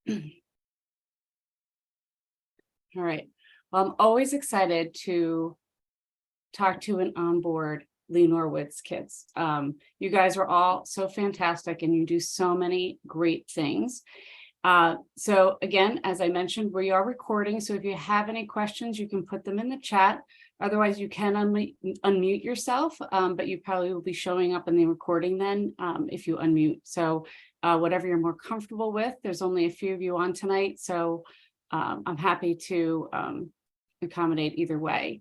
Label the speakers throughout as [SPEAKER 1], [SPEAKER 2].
[SPEAKER 1] All right. Well, I'm always excited to talk to and onboard Lee Norwood's kids. You guys are all so fantastic and you do so many great things. So again, as I mentioned, we are recording. So if you have any questions, you can put them in the chat. Otherwise, you can unmute yourself, but you probably will be showing up in the recording then if you unmute. So whatever you're more comfortable with, there's only a few of you on tonight. So I'm happy to accommodate either way.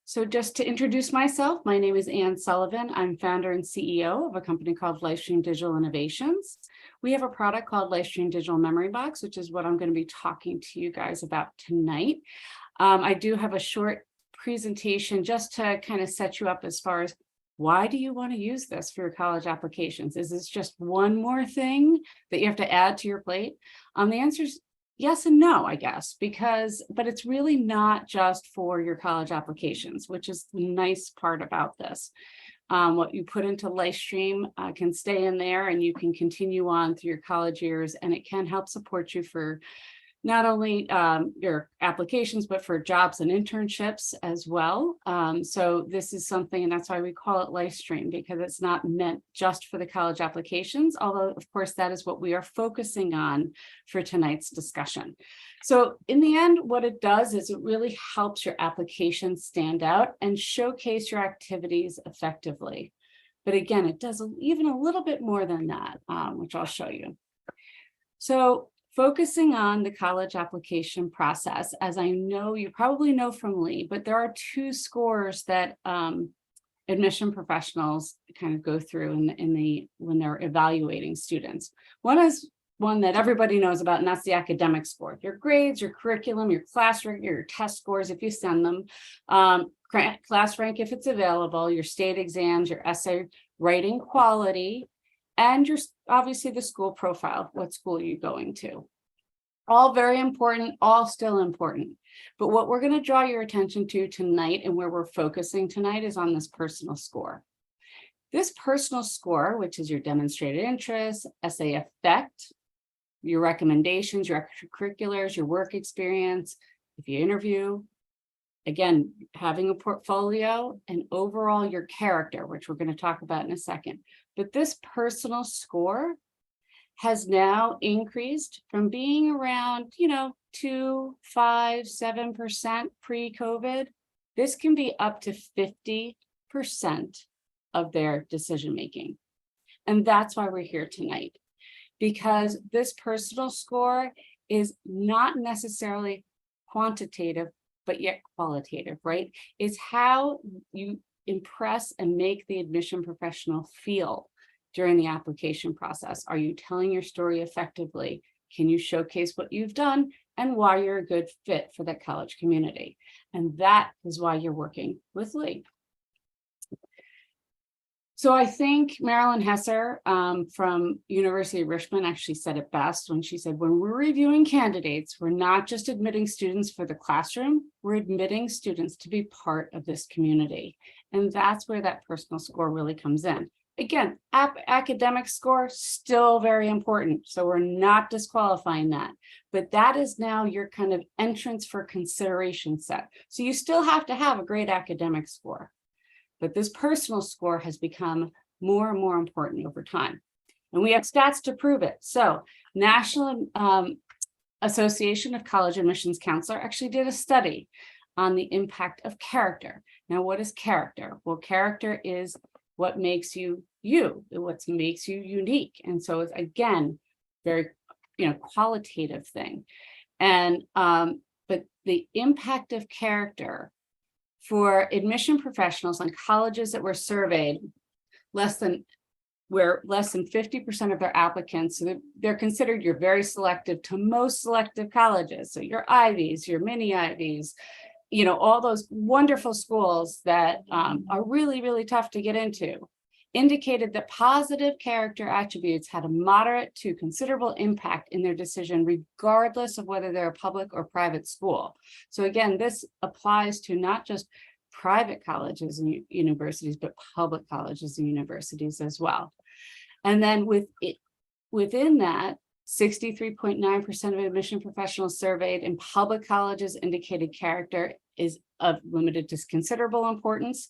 [SPEAKER 1] So just to introduce myself, my name is Ann Sullivan. I'm founder and CEO of a company called Lifestream Digital Innovations. We have a product called Lifestream Digital Memory Box, which is what I'm going to be talking to you guys about tonight. I do have a short presentation just to kind of set you up as far as why do you want to use this for your college applications? Is this just one more thing that you have to add to your plate? The answer is yes and no, I guess, but it's really not just for your college applications, which is the nice part about this. What you put into Lifestream can stay in there and you can continue on through your college years, and it can help support you for not only your applications, but for jobs and internships as well. So this is something, and that's why we call it Lifestream, because it's not meant just for the college applications, although of course that is what we are focusing on for tonight's discussion. So in the end, what it does is it really helps your application stand out and showcase your activities effectively. But again, it does even a little bit more than that, which I'll show you. So focusing on the college application process, as I know you probably know from Lee, but there are two scores that admission professionals kind of go through when they're evaluating students. One is one that everybody knows about, and that's the academic score. Your grades, your curriculum, your class rank, your test scores, if you send them, class rank if it's available, your state exams, your essay writing quality, and your obviously the school profile. What school are you going to? All very important, all still important. But what we're going to draw your attention to tonight and where we're focusing tonight is on this personal score. This personal score, which is your demonstrated interest, essay effect, your recommendations, your extracurriculars, your work experience, if you interview, again, having a portfolio, and overall your character, which we're going to talk about in a second. But this personal score has now increased from being around, 2, 5, 7% pre-COVID. This can be up to 50% of their decision making. And that's why we're here tonight, because this personal score is not necessarily quantitative, but yet qualitative, right? It's how you impress and make the admission professional feel during the application process. Are you telling your story effectively? Can you showcase what you've done and why you're a good fit for that college community? And that is why you're working with Lee. So I think Marilyn Hesser from University of Richmond actually said it best when she said, when we're reviewing candidates, we're not just admitting students for the classroom, we're admitting students to be part of this community. And that's where that personal score really comes in. Again, academic score, still very important. So we're not disqualifying that. But that is now your kind of entrance for consideration set. So you still have to have a great academic score. But this personal score has become more and more important over time. And we have stats to prove it. So National Association of College Admissions Counselor actually did a study on the impact of character. Now, what is character? Well, character is what makes you you, what makes you unique. And so it's, again, very, qualitative thing. And, but the impact of character for admission professionals on colleges that were surveyed, less than 50% of their applicants, so they're considered your very selective to most selective colleges. So your Ivies, your mini Ivies, all those wonderful schools that are really, really tough to get into, indicated that positive character attributes had a moderate to considerable impact in their decision, regardless of whether they're a public or private school. So again, this applies to not just private colleges and universities, but public colleges and universities as well. And then within that, 63.9% of admission professionals surveyed in public colleges indicated character is of limited to considerable importance.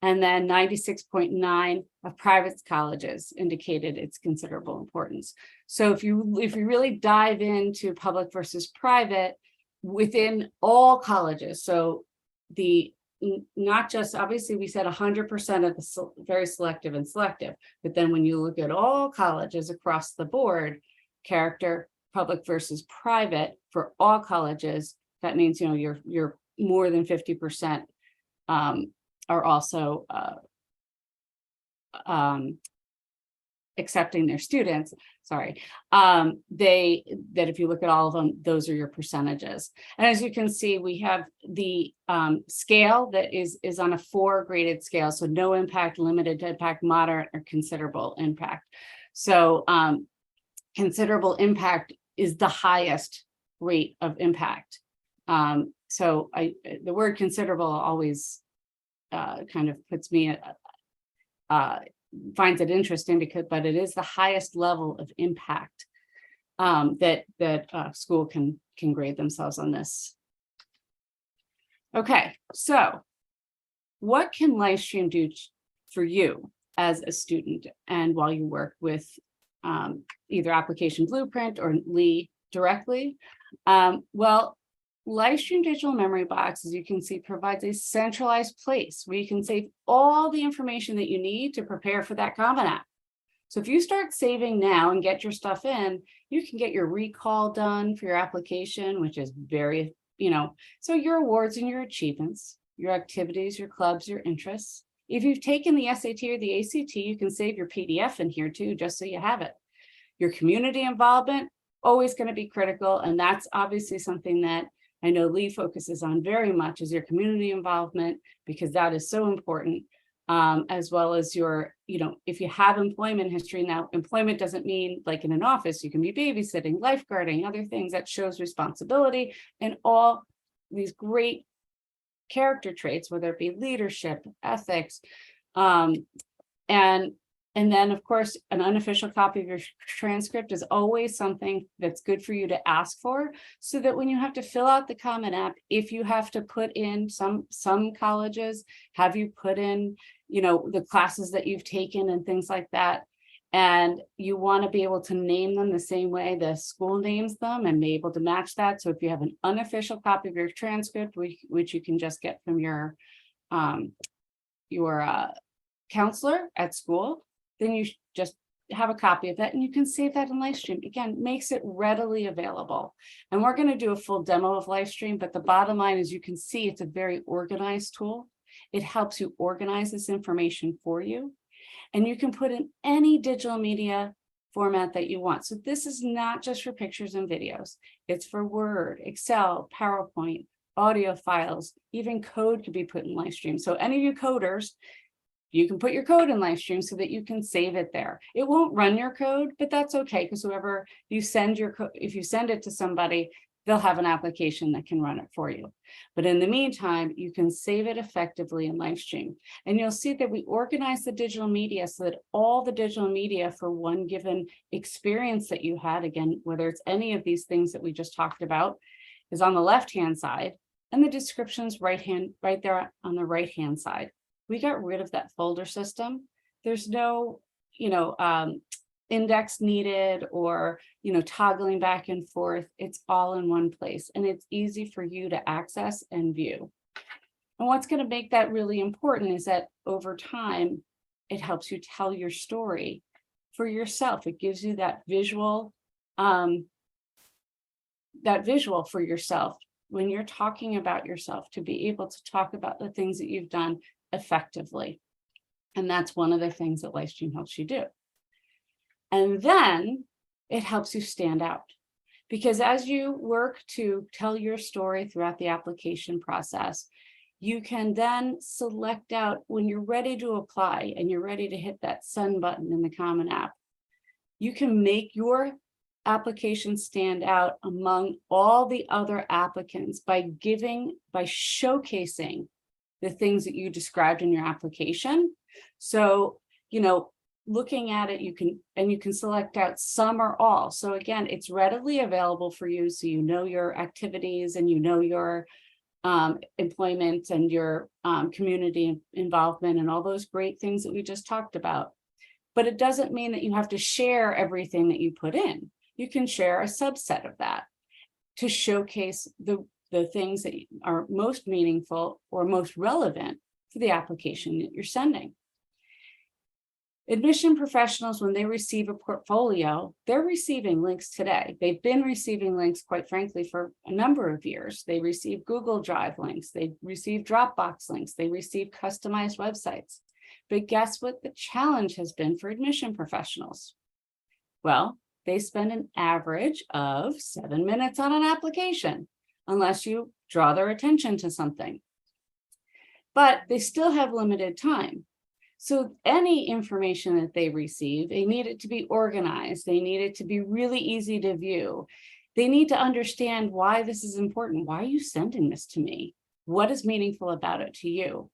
[SPEAKER 1] And then 96.9% of private colleges indicated its considerable importance. So if you really dive into public versus private within all colleges, so not just, obviously we said 100% of the very selective and selective, but then when you look at all colleges across the board, character, public versus private for all colleges, that means, you know, you're more than 50% are also accepting their students. Sorry, that if you look at all of them, those are your percentages. And as you can see, we have the scale that is on a 4 graded scale. So no impact, limited impact, moderate, or considerable impact. So considerable impact is the highest rate of impact. So the word considerable always kind of puts me finds it interesting but it is the highest level of impact that school can grade themselves on this. Okay, so what can Lifestream do for you as a student and while you work with either Application Blueprint or Lee directly? Well, Lifestream Digital Memory Box, as you can see, provides a centralized place where you can save all the information that you need to prepare for that Common App. So if you start saving now and get your stuff in, you can get your recall done for your application, which is very, you know, so your awards and your achievements, your activities, your clubs, your interests. If you've taken the SAT or the ACT, you can save your PDF in here too, just so you have it. Your community involvement, always going to be critical. And that's obviously something that I know Lee focuses on very much, is your community involvement, because that is so important, as well as your, you know, if you have employment history. Now, employment doesn't mean like in an office, you can be babysitting, lifeguarding, other things that shows responsibility and all these great character traits, whether it be leadership, ethics, and then, of course, an unofficial copy of your transcript is always something that's good for you to ask for, so that when you have to fill out the Common App, if you have to put in some colleges, have you put in, you know, the classes that you've taken and things like that, and you want to be able to name them the same way the school names them and be able to match that. So if you have an unofficial copy of your transcript, which you can just get from your counselor at school, then you just have a copy of that and you can save that in Lifestream. Again, makes it readily available. And we're going to do a full demo of Lifestream, but the bottom line is you can see it's a very organized tool. It helps you organize this information for you. And you can put in any digital media format that you want. So this is not just for pictures and videos. It's for Word, Excel, PowerPoint, audio files, even code could be put in Lifestream. So any of you coders, you can put your code in Lifestream so that you can save it there. It won't run your code, but that's okay, because whoever you send your code, if you send it to somebody, they'll have an application that can run it for you. But in the meantime, you can save it effectively in Lifestream. And you'll see that we organize the digital media so that all the digital media for one given experience that you had, again, whether it's any of these things that we just talked about, is on the left-hand side, and the description's right there on the right-hand side. We got rid of that folder system. There's no, you know, index needed or, you know, toggling back and forth. It's all in one place and it's easy for you to access and view. And what's going to make that really important is that over time, it helps you tell your story for yourself. It gives you that visual for yourself when you're talking about yourself, to be able to talk about the things that you've done effectively. And that's one of the things that Lifestream helps you do. And then it helps you stand out, because as you work to tell your story throughout the application process, you can then select out when you're ready to apply and you're ready to hit that send button in the Common App. You can make your application stand out among all the other applicants by showcasing the things that you described in your application. So, you know, looking at it, you can select out some or all. So again, it's readily available for you. So you know your activities and you know your employment and your community involvement and all those great things that we just talked about. But it doesn't mean that you have to share everything that you put in. You can share a subset of that to showcase the things that are most meaningful or most relevant for the application that you're sending. Admission professionals, when they receive a portfolio, they're receiving links today. They've been receiving links, quite frankly, for a number of years. They receive Google Drive links, they receive Dropbox links, they receive customized websites. But guess what the challenge has been for admission professionals? Well, they spend an average of 7 minutes on an application, unless you draw their attention to something. But they still have limited time. So any information that they receive, they need it to be organized. They need it to be really easy to view. They need to understand why this is important. Why are you sending this to me? What is meaningful about it to you?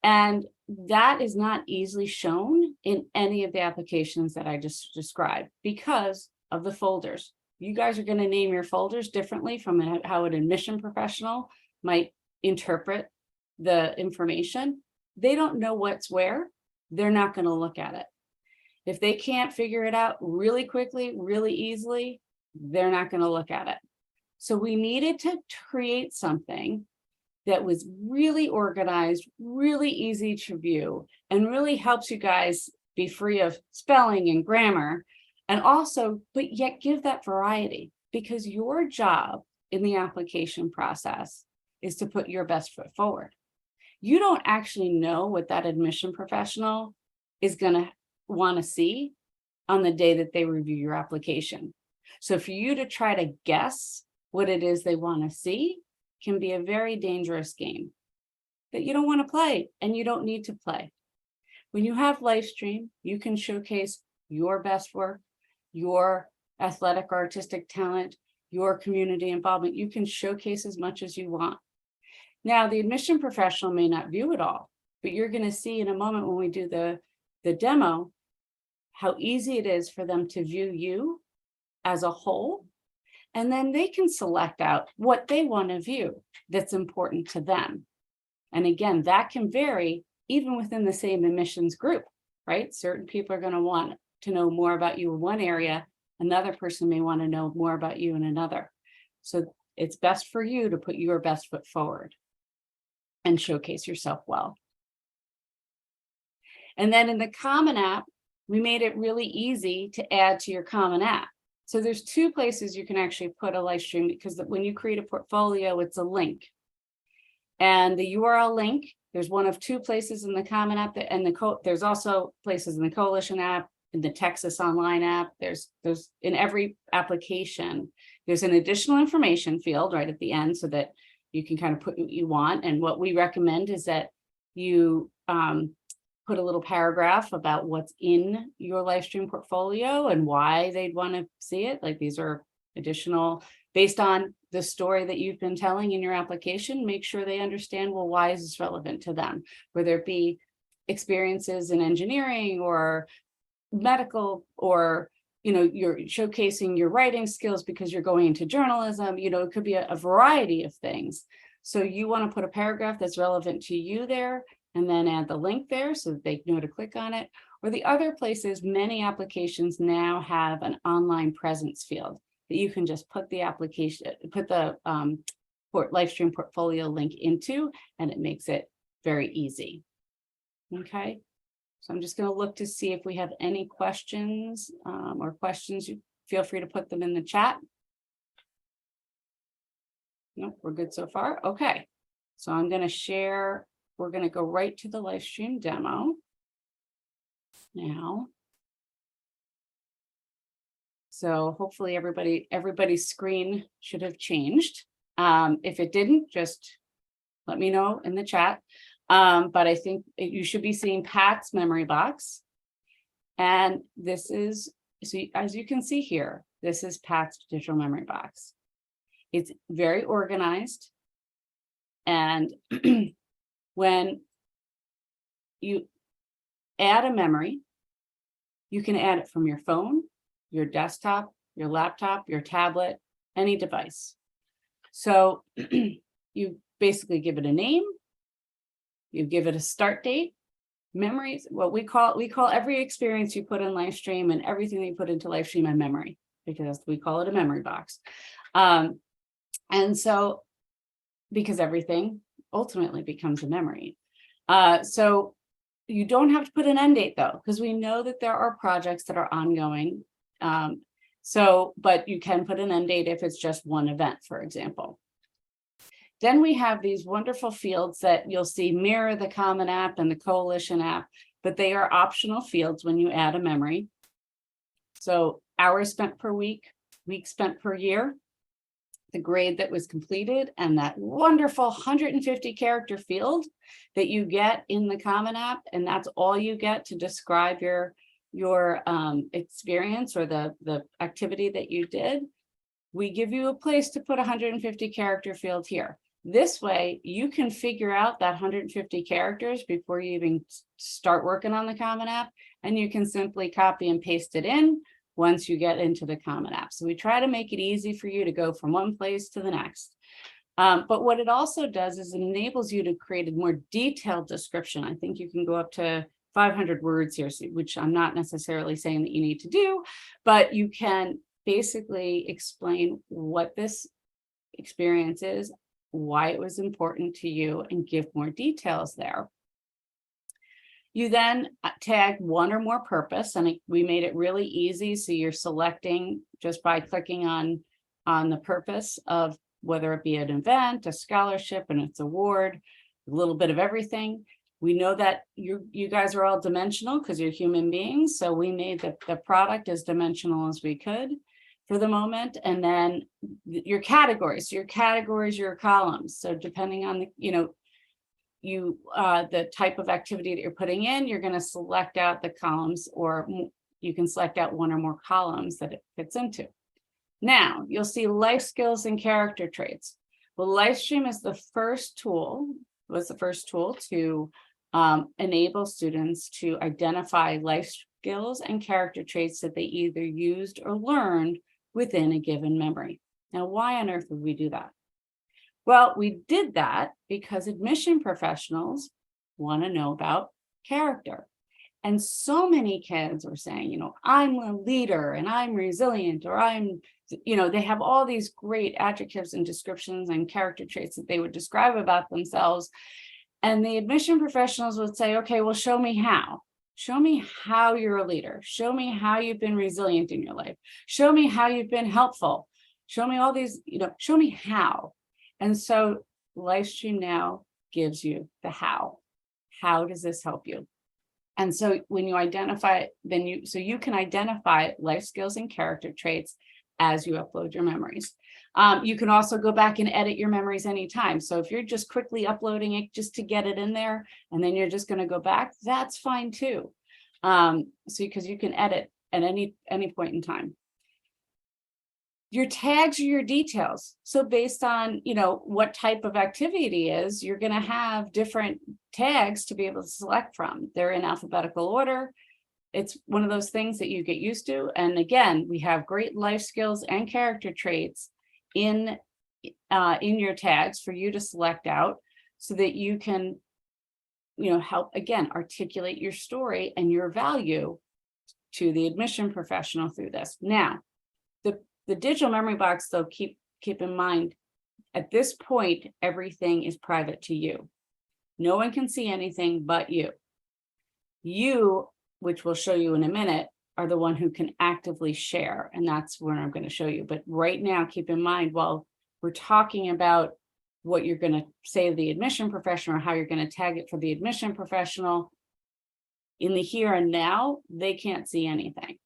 [SPEAKER 1] And that is not easily shown in any of the applications that I just described because of the folders. You guys are going to name your folders differently from how an admission professional might interpret the information. They don't know what's where. They're not going to look at it. If they can't figure it out really quickly, really easily, they're not going to look at it. So we needed to create something that was really organized, really easy to view, and really helps you guys be free of spelling and grammar, and also, but yet give that variety, because your job in the application process is to put your best foot forward. You don't actually know what that admission professional is going to want to see on the day that they review your application. So for you to try to guess what it is they want to see can be a very dangerous game that you don't want to play and you don't need to play. When you have Lifestream, you can showcase your best work, your athletic or artistic talent, your community involvement. You can showcase as much as you want. Now, the admission professional may not view it all, but you're going to see in a moment when we do the demo how easy it is for them to view you as a whole. And then they can select out what they want to view that's important to them. And again, that can vary even within the same admissions group, right? Certain people are going to want to know more about you in one area. Another person may want to know more about you in another. So it's best for you to put your best foot forward and showcase yourself well. And then in the Common App, we made it really easy to add to your Common App. So there's two places you can actually put a Lifestream, because when you create a portfolio, it's a link. And the URL link, there's one of two places in the Common App, and there's also places in the Coalition app, in the Texas Online app. There's in every application, there's an additional information field right at the end so that you can kind of put what you want. And what we recommend is that you put a little paragraph about what's in your Lifestream portfolio and why they'd want to see it. Like, these are additional, based on the story that you've been telling in your application, make sure they understand, well, why is this relevant to them? Whether it be experiences in engineering or medical, or you're showcasing your writing skills because you're going into journalism. It could be a variety of things. So you want to put a paragraph that's relevant to you there, and then add the link there so that they know to click on it. Or the other places, many applications now have an online presence field that you can just put the Lifestream portfolio link into, and it makes it very easy. Okay. So I'm just going to look to see if we have any questions or questions. You feel free to put them in the chat. Nope, we're good so far. Okay. So I'm going to share. We're going to go right to the Lifestream demo now. So hopefully everybody's screen should have changed. If it didn't, just let me know in the chat. But I think you should be seeing Pat's memory box. And this is, so as you can see here, this is Pat's digital memory box. It's very organized. And when you add a memory, You can add it from your phone, your desktop, your laptop, your tablet, any device. So you basically give it a name, you give it a start date, memories, what we call every experience you put in Lifestream and everything that you put into Lifestream a memory, because we call it a memory box. And so, because everything ultimately becomes a memory. So you don't have to put an end date though, because we know that there are projects that are ongoing. But you can put an end date if it's just one event, for example. Then we have these wonderful fields that you'll see mirror the Common App and the Coalition app, but they are optional fields when you add a memory. So hours spent per week, weeks spent per year, the grade that was completed, and that wonderful 150 character field that you get in the Common App. And that's all you get to describe your experience or the activity that you did. We give you a place to put 150 character field here. This way you can figure out that 150 characters before you even start working on the Common App, and you can simply copy and paste it in once you get into the Common App. So we try to make it easy for you to go from one place to the next. But what it also does is it enables you to create a more detailed description. I think you can go up to 500 words here, which I'm not necessarily saying that you need to do, but you can basically explain what this experience is, why it was important to you, and give more details there. You then tag one or more purpose, and we made it really easy. So you're selecting just by clicking on the purpose of whether it be an event, a scholarship, and its award, a little bit of everything. We know that you guys are all dimensional because you're human beings. So we made the product as dimensional as we could for the moment. And then your categories, your columns. So depending on the type of activity that you're putting in, you're going to select out the columns, or you can select out one or more columns that it fits into. Now you'll see life skills and character traits. Well, Lifestream is the first tool to enable students to identify life skills and character traits that they either used or learned within a given memory. Now, why on earth would we do that? Well, we did that because admission professionals want to know about character. And so many kids are saying, I'm a leader and I'm resilient, or they have all these great adjectives and descriptions and character traits that they would describe about themselves. And the admission professionals would say, okay, well, show me how. Show me how you're a leader. Show me how you've been resilient in your life. Show me how you've been helpful. Show me all these, show me how. And so Lifestream now gives you the how. How does this help you? And so when you identify, you can identify life skills and character traits as you upload your memories. You can also go back and edit your memories anytime. So if you're just quickly uploading it just to get it in there, and then you're just going to go back, that's fine too. Because you can edit at any point in time. Your tags are your details. So based on, what type of activity it is, you're going to have different tags to be able to select from. They're in alphabetical order. It's one of those things that you get used to. And again, we have great life skills and character traits in your tags for you to select out, so that you can, help, again, articulate your story and your value to the admission professional through this. Now, the digital memory box, though, keep in mind, at this point, everything is private to you. No one can see anything but you. You, which we'll show you in a minute, are the one who can actively share, and that's where I'm going to show you. But right now, keep in mind, while we're talking about what you're going to say to the admission professional, or how you're going to tag it for the admission professional, in the here and now, they can't see anything.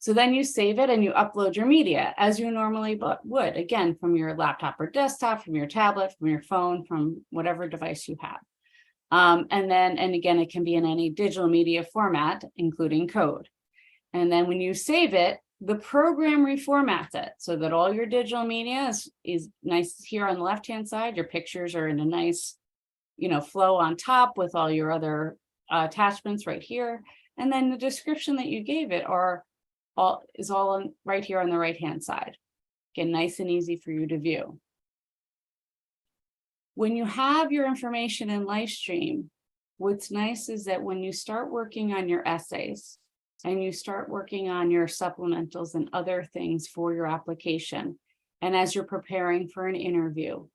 [SPEAKER 1] So then you save it and you upload your media as you normally would, again, from your laptop or desktop, from your tablet, from your phone, from whatever device you have. And again, it can be in any digital media format, including code. And then when you save it, the program reformats it so that all your digital media is nice here on the left-hand side. Your pictures are in a nice, flow on top with all your other attachments right here. And then the description that you gave it is all right here on the right-hand side. Again, nice and easy for you to view. When you have your information in Lifestream, what's nice is that when you start working on your essays and you start working on your supplementals and other things for your application, and as you're preparing for an interview,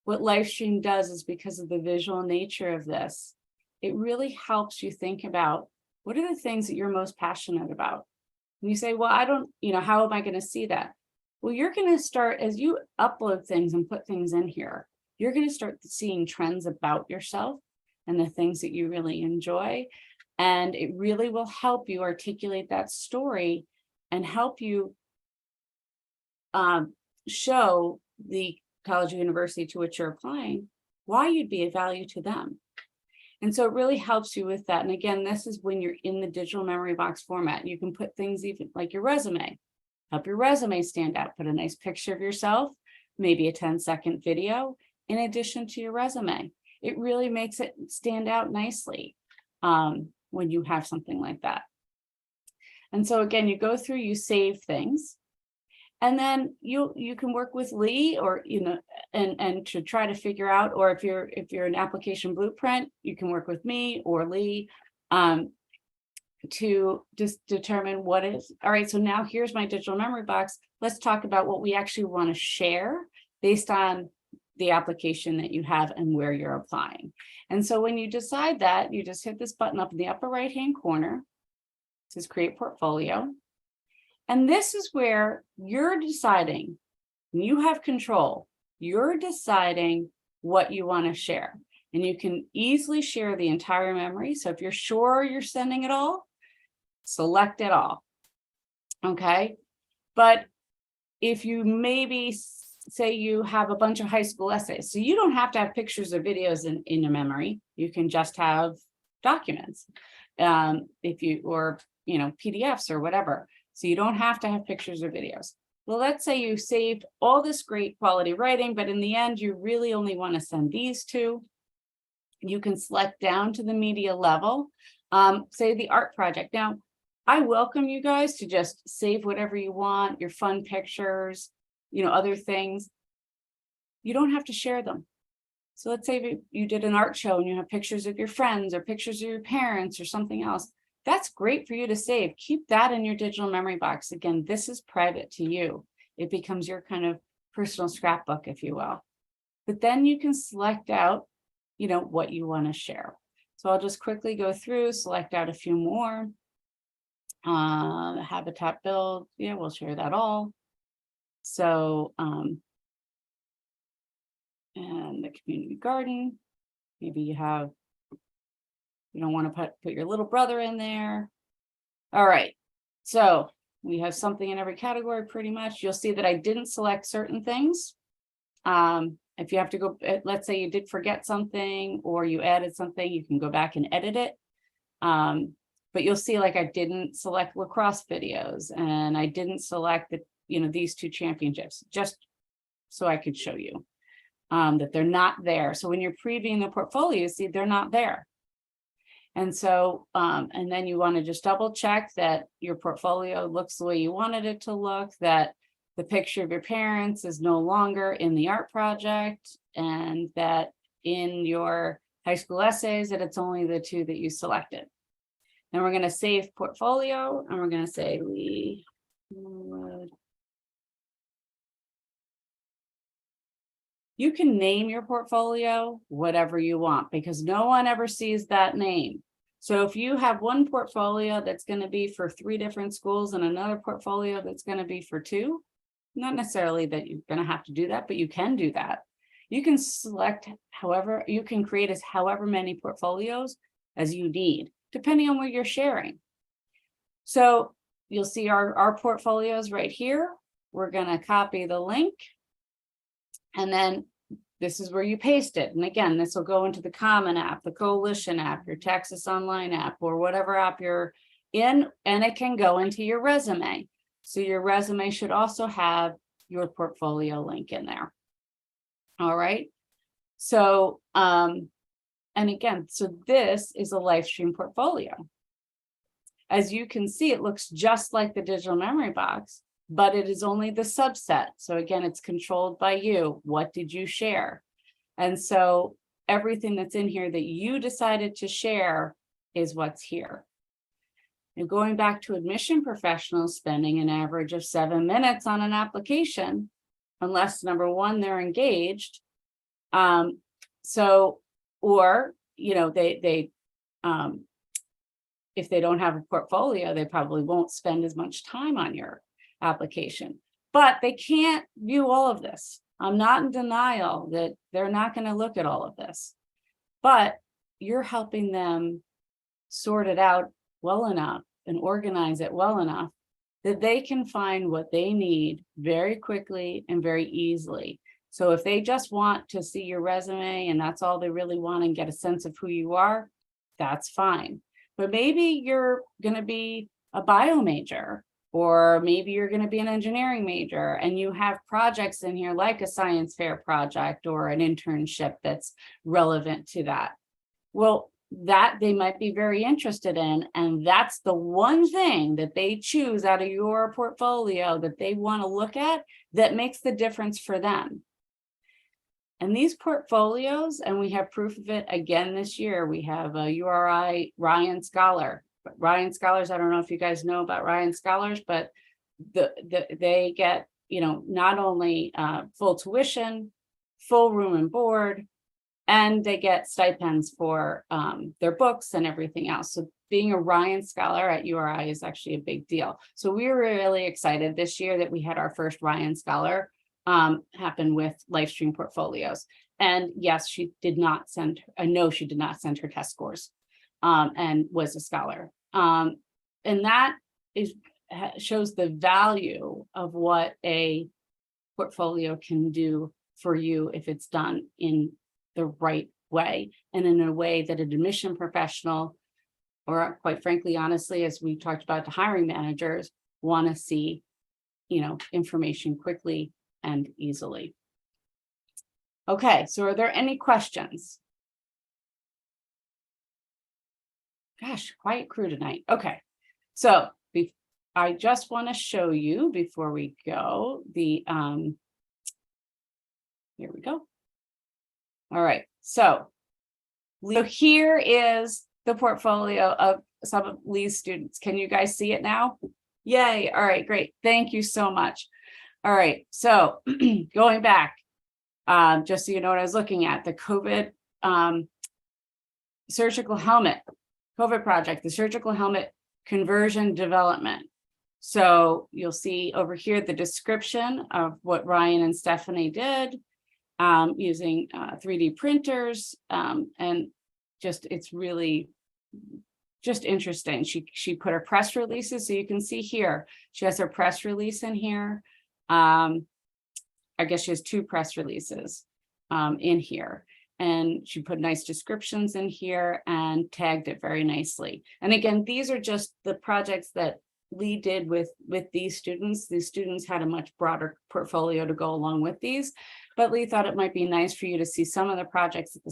[SPEAKER 1] what Lifestream does is, because of the visual nature of this, it really helps you think about what are the things that you're most passionate about. And you say, well, I don't, how am I going to see that? Well, you're going to start, as you upload things and put things in here, you're going to start seeing trends about yourself and the things that you really enjoy. And it really will help you articulate that story and help you show the college or university to which you're applying why you'd be of value to them. And so it really helps you with that. And again, this is when you're in the digital memory box format. You can put things even like your resume, help your resume stand out, put a nice picture of yourself, maybe a 10-second video in addition to your resume. It really makes it stand out nicely when you have something like that. And so again, you go through, you save things, and then you can work with Lee, or and to try to figure out, or if you're an application blueprint, you can work with me or Lee to just determine what is. All right, so now here's my digital memory box. Let's talk about what we actually want to share based on the application that you have and where you're applying. And so when you decide that, you just hit this button up in the upper right-hand corner. It says Create Portfolio. And this is where you're deciding, you have control. You're deciding what you want to share. And you can easily share the entire memory. So if you're sure you're sending it all, select it all. Okay. But if you maybe say you have a bunch of high school essays, so you don't have to have pictures or videos in your memory. You can just have documents, or PDFs or whatever. So you don't have to have pictures or videos. Well, let's say you saved all this great quality writing, but in the end, you really only want to send these two. You can select down to the media level, say the art project. Now, I welcome you guys to just save whatever you want, your fun pictures, other things. You don't have to share them. So let's say you did an art show and you have pictures of your friends or pictures of your parents or something else. That's great for you to save. Keep that in your digital memory box. Again, this is private to you. It becomes your kind of personal scrapbook, if you will. But then you can select out, what you want to share. So I'll just quickly go through, select out a few more. The habitat build, we'll share that all. So, and the community garden, maybe you don't want to put your little brother in there. All right, so we have something in every category pretty much. You'll see that I didn't select certain things. If you have to go, let's say you did forget something or you added something, you can go back and edit it. But you'll see like I didn't select lacrosse videos and I didn't select the these two championships, just so I could show you that they're not there. So when you're previewing the portfolio, you see they're not there. And so, and then you want to just double check that your portfolio looks the way you wanted it to look, that the picture of your parents is no longer in the art project, and that in your high school essays, that it's only the two that you selected. Then we're going to save portfolio, and we're going to say Lee Norwood. You can name your portfolio whatever you want because no one ever sees that name. So if you have one portfolio that's going to be for 3 different schools and another portfolio that's going to be for 2, not necessarily that you're going to have to do that, but you can do that. You can select you can create however many portfolios as you need, depending on what you're sharing. So you'll see our portfolios right here. We're going to copy the link. And then this is where you paste it. And again, this will go into the Common app, the Coalition app, your Texas Online app, or whatever app you're in, and it can go into your resume. So your resume should also have your portfolio link in there. All right. So, and again, so this is a Lifestream portfolio. As you can see, it looks just like the digital memory box, but it is only the subset. So again, it's controlled by you. What did you share? And so everything that's in here that you decided to share is what's here. And going back to admission professionals spending an average of 7 minutes on an application, unless number one, they're engaged. Or, you know, if they don't have a portfolio, they probably won't spend as much time on your application, but they can't view all of this. I'm not in denial that they're not going to look at all of this, but you're helping them sort it out well enough and organize it well enough that they can find what they need very quickly and very easily. So if they just want to see your resume and that's all they really want and get a sense of who you are, that's fine. But maybe you're going to be a bio major, or maybe you're going to be an engineering major and you have projects in here like a science fair project or an internship that's relevant to that. Well, that they might be very interested in, and that's the one thing that they choose out of your portfolio that they want to look at that makes the difference for them. And these portfolios, and we have proof of it again this year, we have a URI Ryan Scholar. But Ryan Scholars, I don't know if you guys know about Ryan Scholars, but they get, you know, not only full tuition, full room and board, and they get stipends for their books and everything else. So being a Ryan Scholar at URI is actually a big deal. So we were really excited this year that we had our first Ryan Scholar happen with Lifestream portfolios. And yes, she did not send, no, she did not send her test scores and was a scholar. And that shows the value of what a portfolio can do for you if it's done in the right way and in a way that an admission professional, or quite frankly, honestly, as we talked about, the hiring managers want to see, you know, information quickly and easily. Okay, so are there any questions? Gosh, quiet crew tonight. Okay, so I just want to show you before we go the, here we go. All right, so here is the portfolio of some of Lee's students. Can you guys see it now? Yay, all right, great, thank you so much. All right, so going back, just so you know what I was looking at, the COVID surgical helmet, COVID project, the surgical helmet conversion development. So you'll see over here the description of what Ryan and Stephanie did using 3D printers, and just it's really just interesting. She put her press releases, so you can see here she has her press release in here. I guess she has 2 press releases in here, and she put nice descriptions in here and tagged it very nicely. And again, these are just the projects that Lee did with these students. These students had a much broader portfolio to go along with these, but Lee thought it might be nice for you to see some of the projects that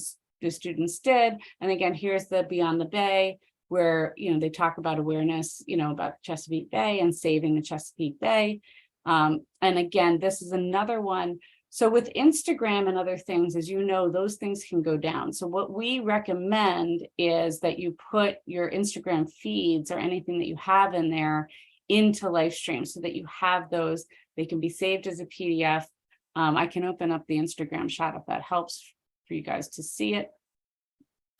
[SPEAKER 1] the students did. And again, here's the Beyond the Bay, where, you know, they talk about awareness, you know, about Chesapeake Bay and saving the Chesapeake Bay. And again, this is another one. So with Instagram and other things, as you know, those things can go down. So what we recommend is that you put your Instagram feeds or anything that you have in there into Lifestream so that you have those. They can be saved as a PDF. I can open up the Instagram shot if that helps for you guys to see it.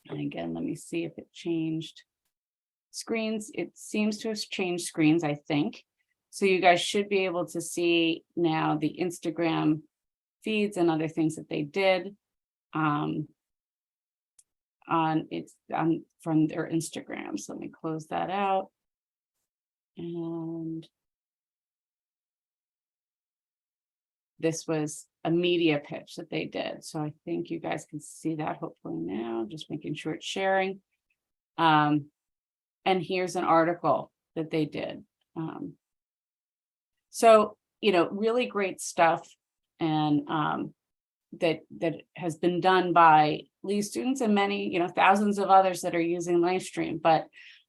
[SPEAKER 1] And again, let me see if it changed screens. It seems to have changed screens, I think. So you guys should be able to see now the Instagram feeds and other things that they did from their Instagram. So let me close that out. And this was a media pitch that they did. So I think you guys can see that hopefully now, just making sure it's sharing. And here's an article that they did. So, you know, really great stuff. And that has been done by Lee students and many, you know, thousands of others that are using Lifestream. But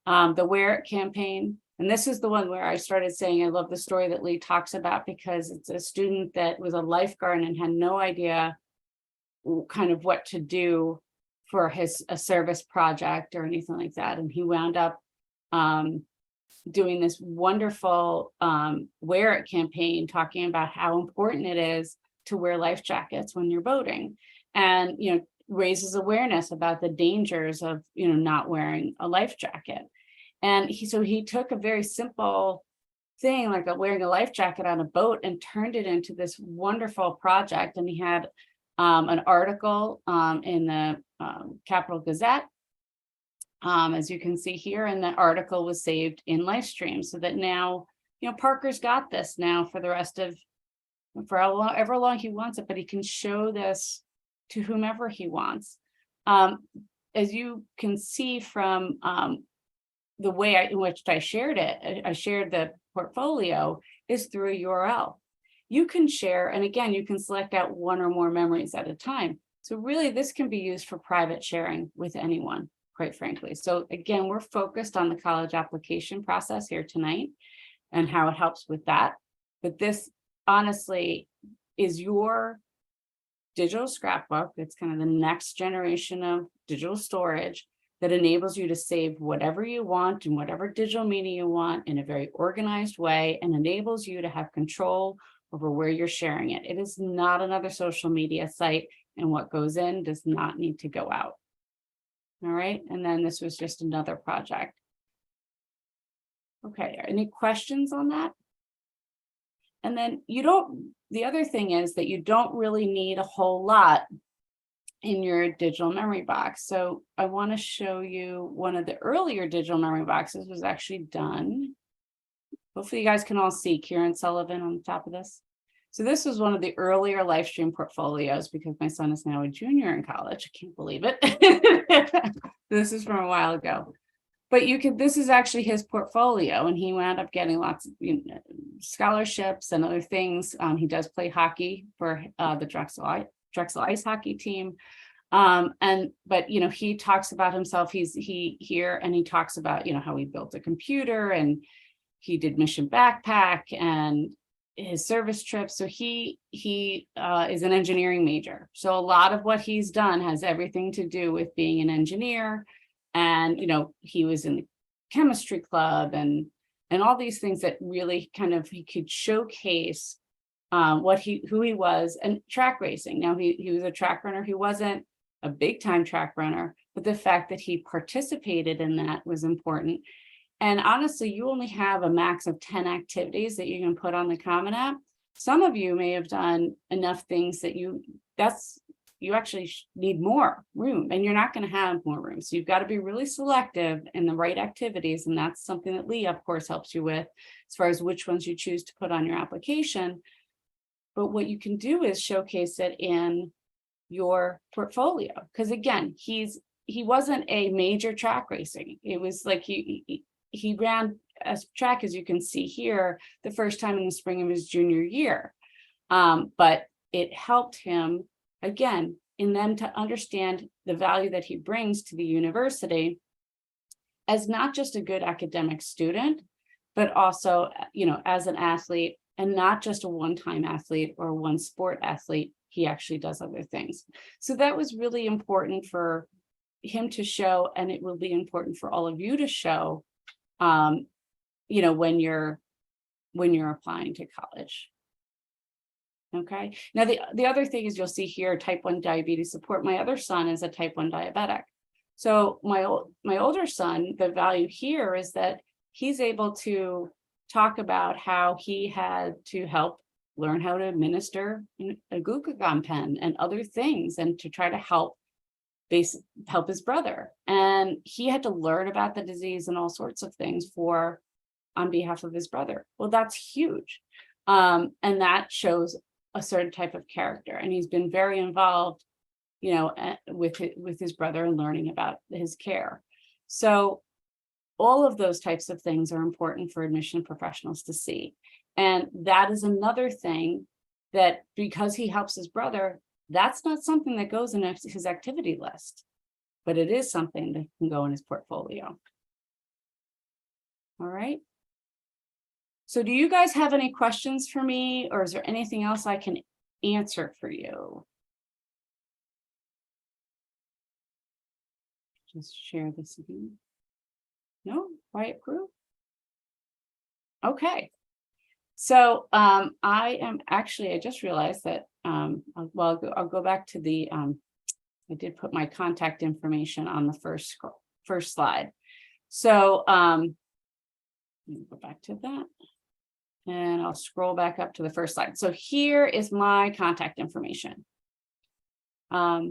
[SPEAKER 1] The Wear It campaign. And this is the one where I started saying I love the story that Lee talks about, because it's a student that was a lifeguard and had no idea kind of what to do for a service project or anything like that. And he wound up doing this wonderful Wear It campaign, talking about how important it is to wear life jackets when you're boating, and raises awareness about the dangers of not wearing a life jacket. And he took a very simple thing like wearing a life jacket on a boat and turned it into this wonderful project. And he had an article in the Capital Gazette, as you can see here, and that article was saved in Lifestream, so that now Parker's got this now for the rest of however long he wants it, but he can show this to whomever he wants. As you can see from the way in which I shared it, I shared the portfolio is through a URL. You can share, and again, you can select out one or more memories at a time. So really, this can be used for private sharing with anyone, quite frankly. So again, we're focused on the college application process here tonight and how it helps with that. But this honestly is your digital scrapbook. It's kind of the next generation of digital storage that enables you to save whatever you want and whatever digital media you want in a very organized way, and enables you to have control over where you're sharing it. It is not another social media site, and what goes in does not need to go out. All right, and then this was just another project. Okay, any questions on that? And then the other thing is that you don't really need a whole lot in your digital memory box. So I want to show you one of the earlier digital memory boxes was actually done. Hopefully you guys can all see Kieran Sullivan on the top of this. So this was one of the earlier Lifestream portfolios, because my son is now a junior in college. I can't believe it. This is from a while ago. But this is actually his portfolio, and he wound up getting lots of scholarships and other things. He does play hockey for the Drexel ice hockey team. But he talks about himself, he here, and he talks about, how he built a computer, and he did mission backpack and his service trips. So he is an engineering major. So a lot of what he's done has everything to do with being an engineer. And, he was in the chemistry club and all these things that really kind of, he could showcase who he was, and track racing. Now he was a track runner. He wasn't a big time track runner, but the fact that he participated in that was important. And honestly, you only have a max of 10 activities that you can put on the Common App. Some of you may have done enough things that you actually need more room, and you're not going to have more room. So you've got to be really selective in the right activities. And that's something that Lee, of course, helps you with as far as which ones you choose to put on your application. But what you can do is showcase it in your portfolio. Because again, he wasn't a major track racing. It was like he ran a track, as you can see here, the first time in the spring of his junior year. But it helped him, again, in them to understand the value that he brings to the university as not just a good academic student, but also, as an athlete, and not just a one-time athlete or one sport athlete. He actually does other things. So that was really important for him to show, and it will be important for all of you to show, when you're applying to college. Okay. Now, the other thing is, you'll see here, type 1 diabetes support. My other son is a type 1 diabetic. So my older son, the value here is that he's able to talk about how he had to help learn how to administer a glucagon pen and other things, and to try to help his brother. And he had to learn about the disease and all sorts of things on behalf of his brother. Well, that's huge. And that shows a certain type of character. And he's been very involved, with his brother and learning about his care. So all of those types of things are important for admission professionals to see. And that is another thing that, because he helps his brother, that's not something that goes in his activity list, but it is something that can go in his portfolio. All right. So do you guys have any questions for me, or is there anything else I can answer for you? Just share this again. No, quiet group. Okay. So I am actually, I just realized that, well, I'll go back to the, I did put my contact information on the first slide. So let me go back to that. And I'll scroll back up to the first slide. So here is my contact information. How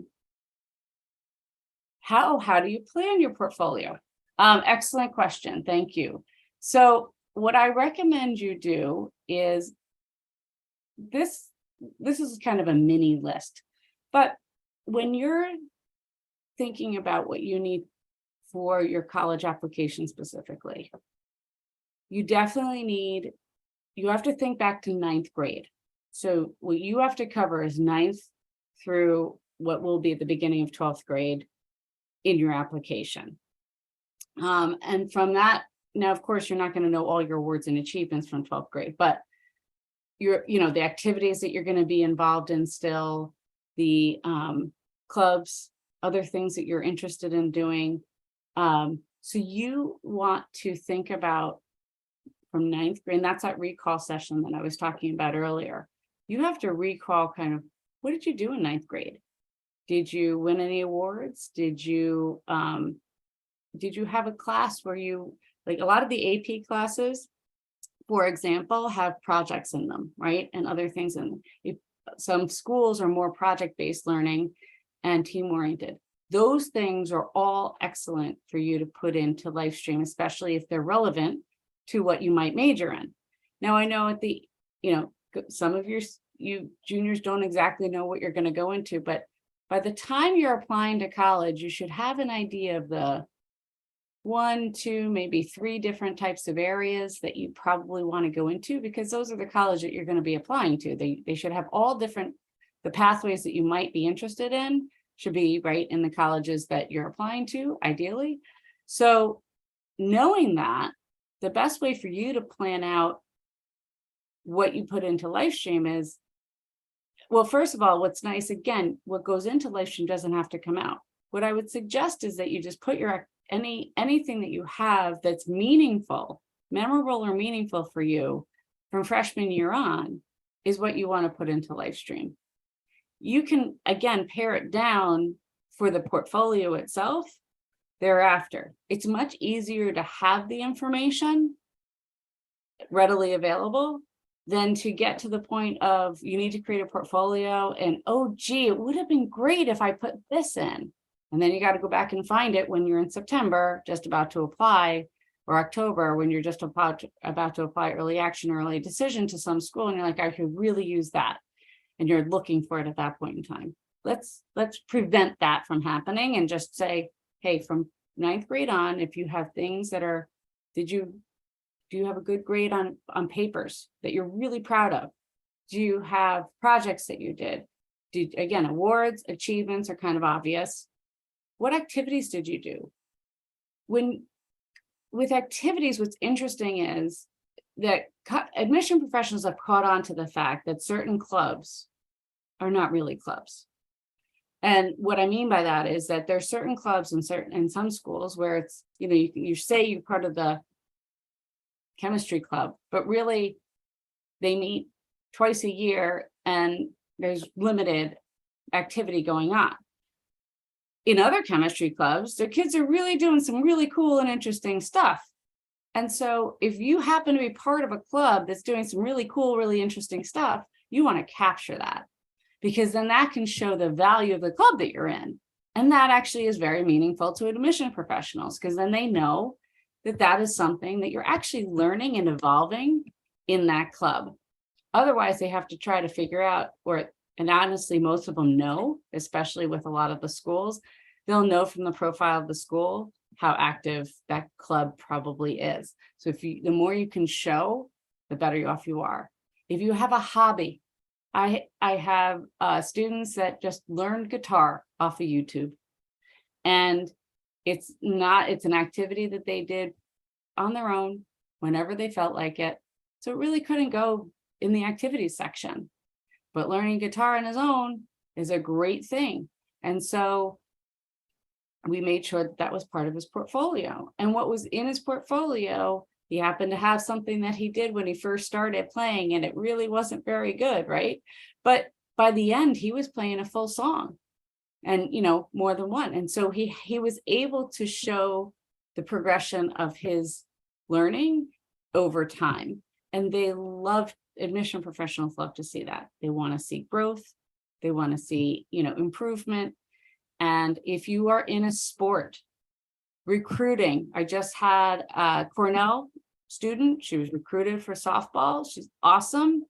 [SPEAKER 1] do you plan your portfolio? Excellent question. Thank you. So what I recommend you do is this is kind of a mini list, but when you're thinking about what you need for your college application specifically, you definitely need, you have to think back to 9th grade. So what you have to cover is 9th through what will be at the beginning of 12th grade in your application. And from that, now, of course, you're not going to know all your awards and achievements from 12th grade, but the activities that you're going to be involved in still, the clubs, other things that you're interested in doing. So you want to think about from 9th grade, and that's that recall session that I was talking about earlier. You have to recall kind of, what did you do in 9th grade? Did you win any awards? Did you have a class where you, like a lot of the AP classes, for example, have projects in them, right? And other things in them. Some schools are more project-based learning and team-oriented. Those things are all excellent for you to put into Lifestream, especially if they're relevant to what you might major in. Now, I know at the, some of you juniors don't exactly know what you're going to go into, but by the time you're applying to college, you should have an idea of the 1, 2, maybe 3 different types of areas that you probably want to go into, because those are the college that you're going to be applying to. They should have all different, the pathways that you might be interested in should be right in the colleges that you're applying to, ideally. So knowing that, the best way for you to plan out what you put into Lifestream is, well, first of all, what's nice, again, what goes into Lifestream doesn't have to come out. What I would suggest is that you just put your anything that you have that's meaningful, memorable or meaningful for you from freshman year on is what you want to put into Lifestream. You can, again, pare it down for the portfolio itself thereafter. It's much easier to have the information readily available than to get to the point of you need to create a portfolio and, oh, gee, it would have been great if I put this in. And then you got to go back and find it when you're in September, just about to apply, or October, when you're just about to apply early action, early decision to some school. And you're like, I could really use that. And you're looking for it at that point in time. Let's prevent that from happening and just say, hey, from 9th grade on, if you have things that are, do you have a good grade on papers that you're really proud of? Do you have projects that you did? Again, awards, achievements are kind of obvious. What activities did you do? With activities, what's interesting is that admission professionals have caught on to the fact that certain clubs are not really clubs. And what I mean by that is that there's certain clubs in some schools where it's, you say you're part of the chemistry club, but really they meet twice a year and there's limited activity going on. In other chemistry clubs, their kids are really doing some really cool and interesting stuff. And so if you happen to be part of a club that's doing some really cool, really interesting stuff, you want to capture that, because then that can show the value of the club that you're in. And that actually is very meaningful to admission professionals, because then they know that that is something that you're actually learning and evolving in that club. Otherwise, they have to try to figure out, and honestly, most of them know, especially with a lot of the schools, they'll know from the profile of the school how active that club probably is. So the more you can show, the better off you are. If you have a hobby, I have students that just learned guitar off of YouTube, and it's an activity that they did on their own. whenever they felt like it. So it really couldn't go in the activities section. But learning guitar on his own is a great thing. And so we made sure that that was part of his portfolio. And what was in his portfolio, he happened to have something that he did when he first started playing, and it really wasn't very good, right? But by the end, he was playing a full song, and more than one. And so he was able to show the progression of his learning over time. And they love, admission professionals love to see that. They want to see growth. They want to see, improvement. And if you are in a sport, recruiting, I just had a Cornell student. She was recruited for softball. She's awesome.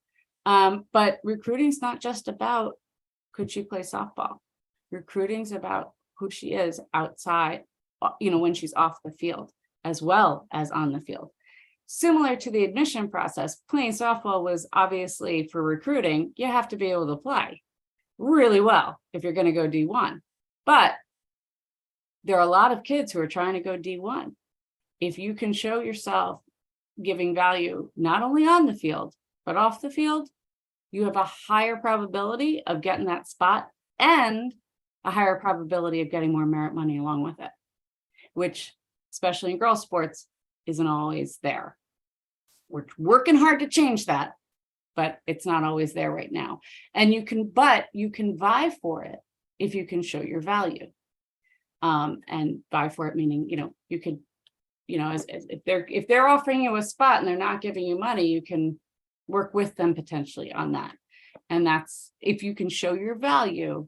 [SPEAKER 1] But recruiting's not just about, could she play softball? Recruiting's about who she is outside, when she's off the field, as well as on the field. Similar to the admission process, playing softball was obviously for recruiting. You have to be able to play really well if you're going to go D1. But there are a lot of kids who are trying to go D1. If you can show yourself giving value, not only on the field, but off the field, you have a higher probability of getting that spot and a higher probability of getting more merit money along with it, which, especially in girls' sports, isn't always there. We're working hard to change that, but it's not always there right now. And you can vie for it if you can show your value. And vie for it, meaning, you could, if they're offering you a spot and they're not giving you money, you can work with them potentially on that. And that's, if you can show your value,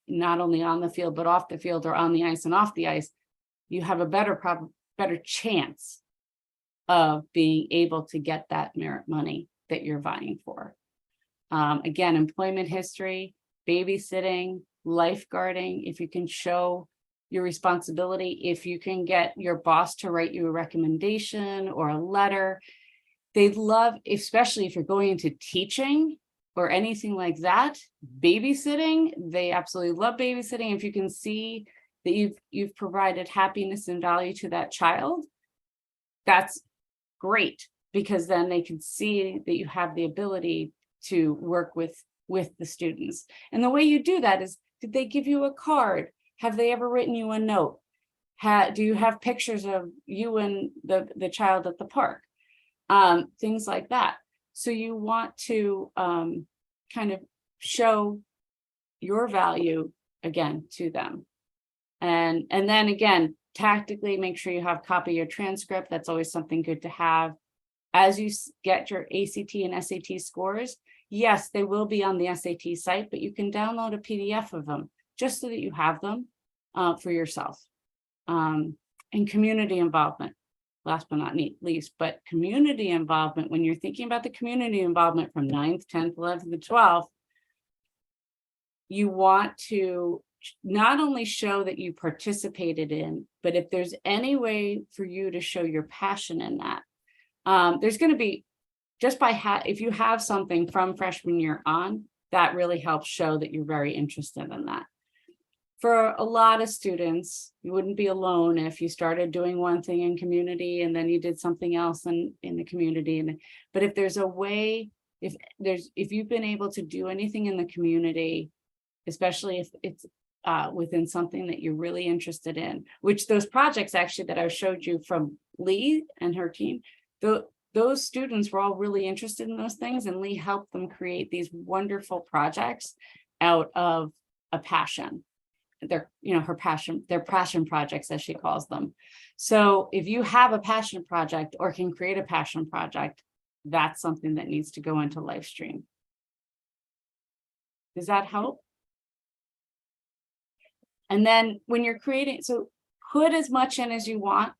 [SPEAKER 1] not only on the field, but off the field, or on the ice and off the ice, you have a better chance of being able to get that merit money that you're vying for. Again, employment history, babysitting, lifeguarding, if you can show your responsibility, if you can get your boss to write you a recommendation or a letter, they'd love, especially if you're going into teaching or anything like that, babysitting, they absolutely love babysitting. If you can see that you've provided happiness and value to that child, that's great, because then they can see that you have the ability to work with the students. And the way you do that is, did they give you a card? Have they ever written you a note? Do you have pictures of you and the child at the park? Things like that. So you want to kind of show your value again to them. And then again, tactically make sure you have a copy of your transcript. That's always something good to have. As you get your ACT and SAT scores, yes, they will be on the SAT site, but you can download a PDF of them just so that you have them for yourself. And community involvement, last but not least, but community involvement, when you're thinking about the community involvement from 9th, 10th, 11th, and 12th, you want to not only show that you participated in, but if there's any way for you to show your passion in that, there's going to be, just by if you have something from freshman year on, that really helps show that you're very interested in that. For a lot of students, you wouldn't be alone if you started doing one thing in community and then you did something else in the community. But if there's a way, if you've been able to do anything in the community, especially if it's within something that you're really interested in, which those projects actually that I showed you from Lee and her team, those students were all really interested in those things, and Lee helped them create these wonderful projects out of a passion. Their passion projects, as she calls them. So if you have a passion project or can create a passion project, that's something that needs to go into Lifestream. Does that help? And then when you're creating, so put as much in as you want,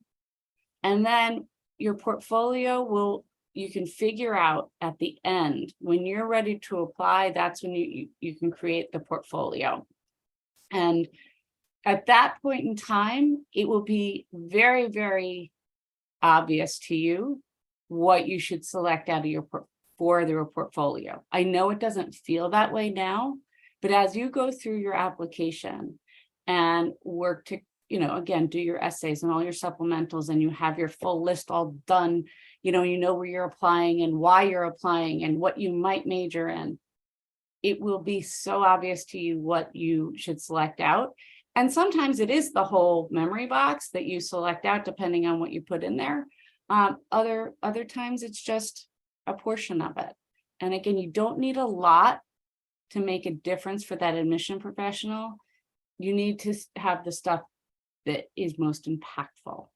[SPEAKER 1] and then your portfolio you can figure out at the end, when you're ready to apply, that's when you can create the portfolio. And at that point in time, it will be very, very obvious to you what you should select out of your portfolio. I know it doesn't feel that way now, but as you go through your application and work to, again, do your essays and all your supplementals, and you have your full list all done, you know where you're applying and why you're applying and what you might major in, it will be so obvious to you what you should select out. And sometimes it is the whole memory box that you select out, depending on what you put in there. Other times it's just a portion of it. And again, you don't need a lot to make a difference for that admission professional. You need to have the stuff that is most impactful,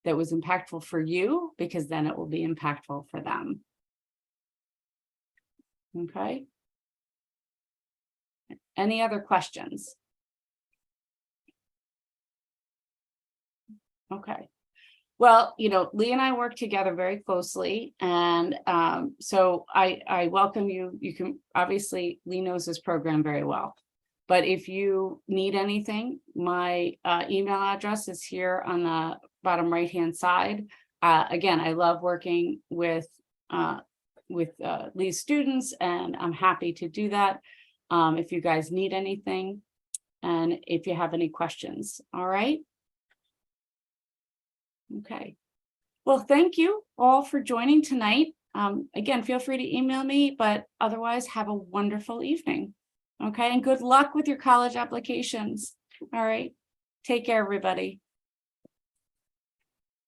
[SPEAKER 1] that was impactful for you, because then it will be impactful for them. Okay. Any other questions? Okay. Well, Lee and I work together very closely, and so I welcome you. You can, obviously, Lee knows this program very well, but if you need anything, my email address is here on the bottom right-hand side. Again, I love working with Lee's students, and I'm happy to do that if you guys need anything, and if you have any questions. All right. Okay. Well, thank you all for joining tonight. Again, feel free to email me, but otherwise have a wonderful evening. Okay. And good luck with your college applications. All right. Take care, everybody.